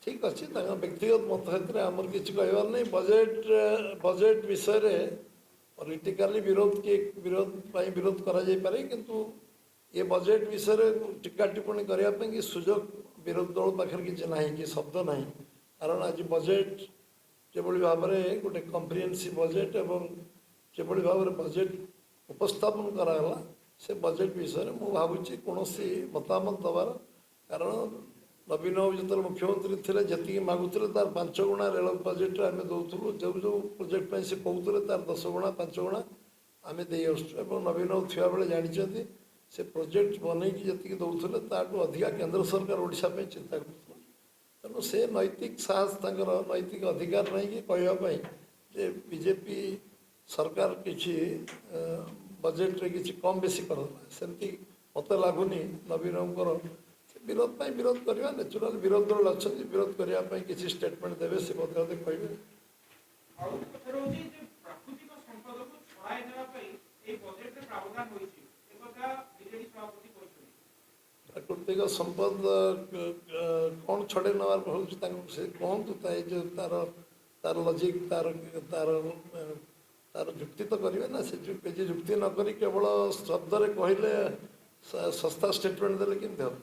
ठीक अच्छे व्यक्तिगत मत क्षेत्र में आमर किसी कहबार नहीं बजेट विषय पॉलिटिकली विरोध करा जाई पारे किंतु ये बजेट विषय टीका टिप्पणी करने कि सुजोग विरोधी दल पाखे किसी ना कि शब्द ना कारण आज बजेट जो भाव में गोटे कम्प्रिहेन्सिव बजेट एवं जो भाव में बजेट उपस्थापन कराला से बजेट विषय में मुझे भावुँ कौन मतामत दबार कारण नवीन बाबू जो मुख्यमंत्री थे जी मागुले तार 5 गुणा रेल बजेट आम दूसरू जो जो प्रोजेक्ट से कहते तार 10 गुणा 5 गुणा आम दे नवीन बाबू थी बेले जानते से प्रोजेक्ट बनईकि जी दौले ताठू अधिका केंद्र सरकार ओडिशा चिंता कर तेणु से नैतिक साहस नैतिक अधिकार नहीं कि कहवाई जे बीजेपी सरकार किसी बजेट रे किसी कम बेसी करदेला सेमती मत लगुनि नवीन बाबूर विरोध पर विरोध करवा नेचुराल विरोध दल अच्छा विरोध करने किसी स्टेटमेंट देवे से कहे प्राकृतिक संपद कौन छड़े नवार कहतु जो तार तार लजिक तार तार तार जुक्ति तो करेंगे ना से जुक्ति नक केवल शब्द कहले सस्ता स्टेटमेंट देले केमती हम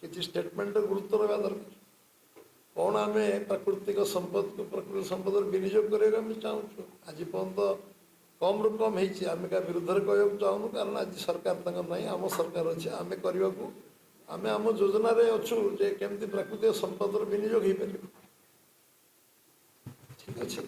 किसी स्टेटमेंट गुरुत्व रहा दरकार कौन आम प्राकृतिक संपद को प्राकृतिक संपद विनियोग करने चाहूँ आज पर्यंत कम रु कम होमें क्या विरुद्ध कहूँ चाहूँ कारण आज सरकार ना आम सरकार अच्छे आम करने को आम आम योजन अच्छु जे केमती प्राकृतिक संपद विनियोग हो पार ठीक अच्छे।